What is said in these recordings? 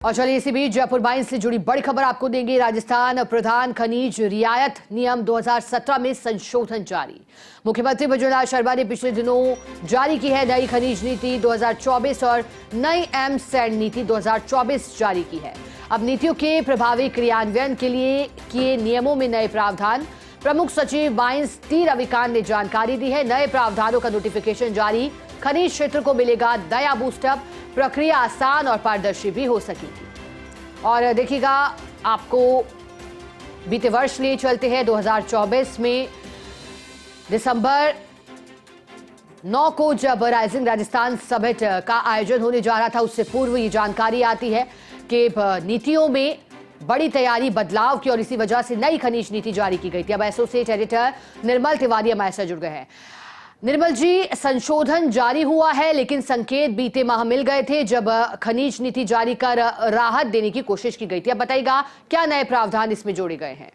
और चलिए इसी बीच जयपुर माइंस से जुड़ी बड़ी खबर आपको देंगे। राजस्थान प्रधान खनिज रियायत नियम 2017 में संशोधन जारी। मुख्यमंत्री भजनलाल शर्मा ने पिछले दिनों जारी की है नई खनिज नीति 2024 और नई एमसैंड नीति 2024 जारी की है। अब नीतियों के प्रभावी क्रियान्वयन के लिए किए नियमों में नए प्रावधान। प्रमुख सचिव माइंस टी रविकांत ने जानकारी दी है। नए प्रावधानों का नोटिफिकेशन जारी। खनिज क्षेत्र को मिलेगा नया बूस्टअप। प्रक्रिया आसान और पारदर्शी भी हो सकेगी। और देखिएगा, आपको बीते वर्ष लिए चलते हैं। 2024 में दिसंबर 9 को जब राइजिंग राजस्थान समिट का आयोजन होने जा रहा था, उससे पूर्व ये जानकारी आती है कि नीतियों में बड़ी तैयारी बदलाव की और इसी वजह से नई खनिज नीति जारी की गई थी। अब एसोसिएट एडिटर निर्मल तिवारी हमारे साथ जुड़ गए हैं। निर्मल जी, संशोधन जारी हुआ है, लेकिन संकेत बीते माह मिल गए थे जब खनिज नीति जारी कर राहत देने की कोशिश की गई थी। अब बताइएगा क्या नए प्रावधान इसमें जोड़े गए हैं?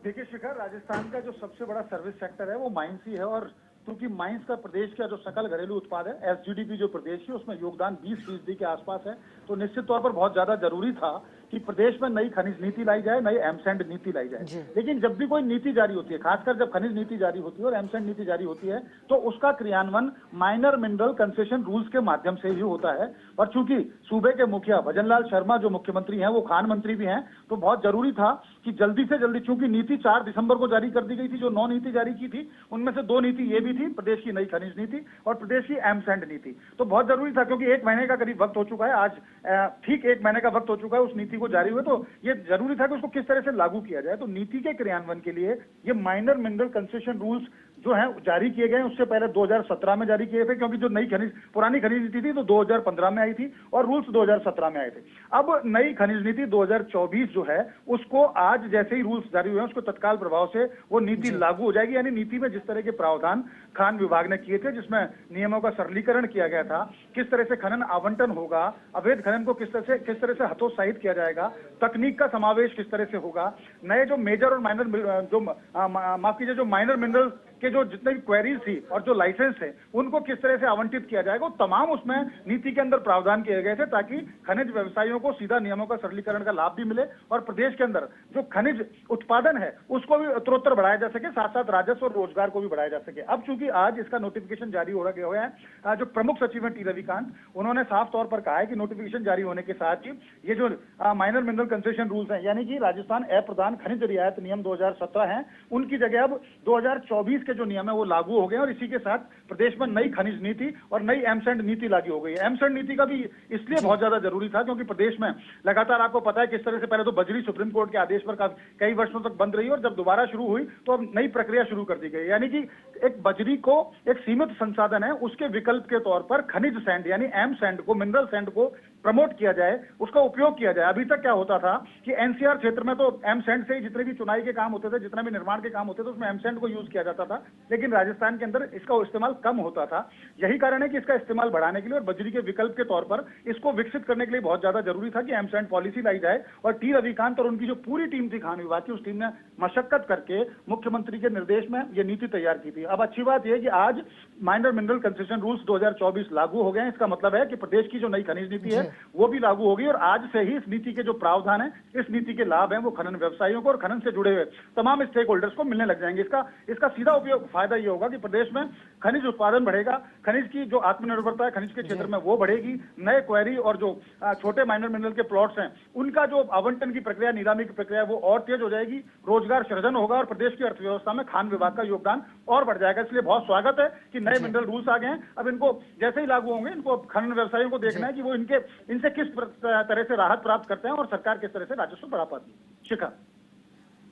देखिए शिखर, राजस्थान का जो सबसे बड़ा सर्विस सेक्टर है वो माइंस ही है। और क्योंकि माइंस का प्रदेश का जो सकल घरेलू उत्पाद है, एसजीडीपी जो प्रदेश की, उसमें योगदान 20% के आसपास है। तो निश्चित तौर पर बहुत ज्यादा जरूरी था कि प्रदेश में नई खनिज नीति लाई जाए, नई एमसैंड नीति लाई जाए। लेकिन जब भी कोई नीति जारी होती है, खासकर जब खनिज नीति जारी होती है और एमसैंड नीति जारी होती है, तो उसका क्रियान्वयन माइनर मिनरल कंसेशन रूल्स के माध्यम से ही होता है। और चूंकि सूबे के मुखिया भजनलाल शर्मा जो मुख्यमंत्री हैं, वो खान मंत्री भी हैं, तो बहुत जरूरी था कि जल्दी से जल्दी, चूंकि नीति 4 दिसंबर को जारी कर दी गई थी, जो 9 नीति जारी की थी उनमें से 2 नीति ये भी थी, प्रदेश की नई खनिज नीति और प्रदेश की एमसैंड नीति। तो बहुत जरूरी था, क्योंकि 1 महीने का करीब वक्त हो चुका है, आज ठीक 1 महीने का वक्त हो चुका है उस नीति को जारी हुए। तो ये जरूरी था कि उसको किस तरह से लागू किया जाए। तो नीति के क्रियान्वयन के लिए ये माइनर मिनरल कंसेशन रूल्स जो है जारी किए गए। उससे पहले 2017 में जारी किए थे, क्योंकि जो नई खनिज पुरानी खनिज नीति थी तो 2015 में आई थी और रूल्स 2017 में आए थे। अब नई खनिज नीति 2024 जो है, उसको आज जैसे ही रूल्स जारी हुए हैं, उसको तत्काल प्रभाव से वो नीति लागू हो जाएगी। यानी नीति में जिस तरह के प्रावधान खान विभाग ने किए थे, जिसमें नियमों का सरलीकरण किया गया था, किस तरह से खनन आवंटन होगा, अवैध खनन को किस तरह से हतोत्साहित किया जाएगा, तकनीक का समावेश किस तरह से होगा, नए जो मेजर और माइनर जो माफ कीजिए जो माइनर मिनरल के जो जितने भी क्वेरीज थी और जो लाइसेंस है, उनको किस तरह से आवंटित किया जाएगा, तमाम उसमें नीति के अंदर प्रावधान किए गए थे, ताकि खनिज व्यवसायियों को सीधा नियमों का सरलीकरण का लाभ भी मिले और प्रदेश के अंदर जो खनिज उत्पादन है उसको भी उत्तरोत्तर बढ़ाया जा सके, साथ साथ राजस्व और रोजगार को भी बढ़ाया जा सके। अब चूंकि आज इसका नोटिफिकेशन जारी हो गया है, जो प्रमुख सचिव है टी रविकांत, उन्होंने साफ तौर पर कहा है कि नोटिफिकेशन जारी होने के साथ ही ये जो माइनर मिनरल कंसेशन रूल्स हैं, यानी कि राजस्थान अप्रधान खनिज रियायत नियम 2017 है, उनकी जगह अब 2024 के जो नियम है वो लागू हो गए। और इसी के साथ प्रदेश में नई खनिज नीति और नई एमसैंड नीति लागू हो गई है। एमसैंड नीति का भी इसलिए बहुत ज्यादा जरूरी था, क्योंकि प्रदेश में लगातार आपको पता है किस तरह से पहले तो बजरी सुप्रीम कोर्ट के आदेश पर कई वर्षों तक बंद रही और जब दोबारा शुरू हुई तो अब नई प्रक्रिया शुरू कर दी गई। यानी कि एक बजरी को एक सीमित संसाधन है, उसके विकल्प के तौर पर खनिज सैंड यानी एम सैंड को, मिनरल सैंड को प्रमोट किया जाए, उसका उपयोग किया जाए। अभी तक क्या होता था कि एनसीआर क्षेत्र में तो एम सैंड से ही जितने भी चुनाई के काम होते थे, जितना भी निर्माण के काम होते थे, उसमें एम सैंड को यूज किया जाता था, लेकिन राजस्थान के अंदर इसका इस्तेमाल कम होता था। यही कारण है कि इसका इस्तेमाल बढ़ाने के लिए और बजरी के विकल्प के तौर पर इसको विकसित करने के लिए बहुत ज्यादा जरूरी था कि एम सैंड पॉलिसी लाई जाए। और टी रविकांत और उनकी जो पूरी टीम थी खान विभाग की, उस टीम ने मशक्कत करके मुख्यमंत्री के निर्देश में यह नीति तैयार की थी। अब अच्छी बात यह कि आज माइनर मिनरल कंसेशन रूल्स 2024 लागू हो गए हैं। इसका मतलब है कि प्रदेश की जो नई खनिज नीति है वो भी लागू होगी और आज से ही इस नीति के जो प्रावधान है, इस नीति के लाभ हैं, वो खनन व्यवसायियों को और खनन से जुड़े हुए तमाम स्टेक होल्डर्स को मिलने लग जाएंगे। इसका सीधा उपयोग फायदा ये होगा कि प्रदेश में खनिज उत्पादन बढ़ेगा, खनिज की जो आत्मनिर्भरता है खनिज के क्षेत्र में वो बढ़ेगी, नए क्वेरी और जो छोटे माइनर मिनरल के प्लॉट्स हैं उनका जो आवंटन की प्रक्रिया, नीलामी की प्रक्रिया वो और तेज हो जाएगी, रोजगार सृजन होगा और प्रदेश की अर्थव्यवस्था में खान विभाग का योगदान और बढ़ जाएगा। इसलिए बहुत स्वागत है कि नए मिनरल रूल्स आ गए हैं। अब इनको जैसे ही लागू होंगे, इनको खनन व्यवसायियों को देखना है कि वो इनसे किस तरह से राहत प्राप्त करते हैं और सरकार किस तरह से राजस्व बढ़ा पाती है। शिखा,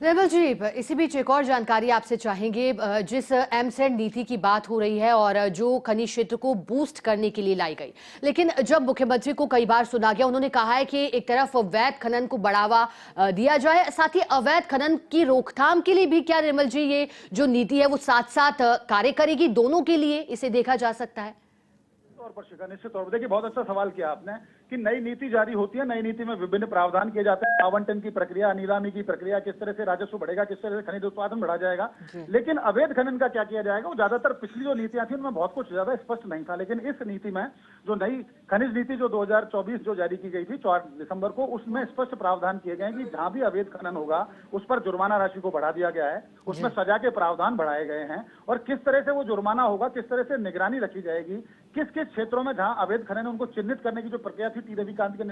निर्मल जी, इसी बीच एक और जानकारी आपसे चाहेंगे। जिस एमसैंड नीति की बात हो रही है और जो खनिज क्षेत्र को बूस्ट करने के लिए लाई गई, लेकिन जब मुख्यमंत्री को कई बार सुना गया, उन्होंने कहा है कि एक तरफ अवैध खनन को बढ़ावा दिया जाए, साथ ही अवैध खनन की रोकथाम के लिए भी क्या निर्मल जी ये जो नीति है वो साथ साथ कार्य करेगी? दोनों के लिए इसे देखा जा सकता है? तौर पर शिखा, निश्चित तौर पर देखिए, बहुत अच्छा सवाल किया आपने कि नई नीति जारी होती है, नई नीति में विभिन्न प्रावधान किए जाते हैं, आवंटन की प्रक्रिया, नीलामी की प्रक्रिया, किस तरह से राजस्व बढ़ेगा, किस तरह से खनिज उत्पादन बढ़ा जाएगा। लेकिन अवैध खनन का क्या किया जाएगा, वो ज्यादातर पिछली जो नीतियां थी उनमें बहुत कुछ ज्यादा स्पष्ट नहीं था। लेकिन इस नीति में जो नई खनिज नीति जो 2024 जो जारी की गई थी 4 दिसंबर को, उसमें स्पष्ट प्रावधान किए गए हैं कि जहां भी अवैध खनन होगा उस पर जुर्माना राशि को बढ़ा दिया गया है, उसमें सजा के प्रावधान बढ़ाए गए हैं और किस तरह से वो जुर्माना होगा, किस तरह से निगरानी रखी जाएगी, किस किस क्षेत्रों में जहां अवैध खनन उनको चिन्हित करने की जो प्रक्रिया थी टी रविकांत के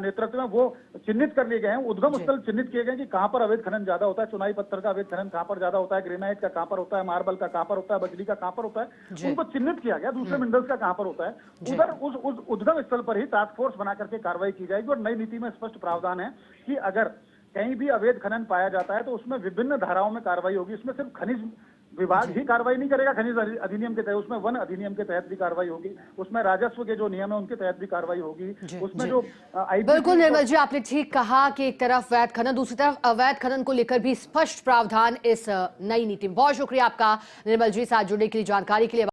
नेतृत्व में, वो चिन्हित कर लिए गए हैं। उद्गम स्थल चिन्हित किए गए हैं कि कहां पर अवैध खनन ज्यादा होता है, चुनाई पत्थर का अवैध खनन कहां पर ज्यादा होता है, ग्रेनाइट का कहां पर होता है, मार्बल का कहां पर होता है, बजरी का कहां पर होता है, उनको चिन्हित किया गया। दूसरे मिनरल्स का कहां पर होता है, उधर उस उद्गम स्थल पर ही टास्क फोर्स बना करके कार्रवाई की जाएगी। और नई नीति में स्पष्ट प्रावधान है कि अगर कहीं भी अवैध खनन पाया जाता है तो उसमें विभिन्न धाराओं में कार्रवाई होगी। इसमें सिर्फ खनिज विभाग ही कार्रवाई नहीं करेगा, खनिज अधिनियम के तहत, उसमें वन अधिनियम के तहत भी कार्रवाई होगी, उसमें राजस्व के जो नियम है उनके तहत भी कार्रवाई होगी, उसमें जो बिल्कुल निर्मल जी, आपने ठीक कहा कि एक तरफ वैध खनन, दूसरी तरफ अवैध खनन को लेकर भी स्पष्ट प्रावधान इस नई नीति में। बहुत शुक्रिया आपका निर्मल जी, साथ जुड़ने के लिए, जानकारी के लिए।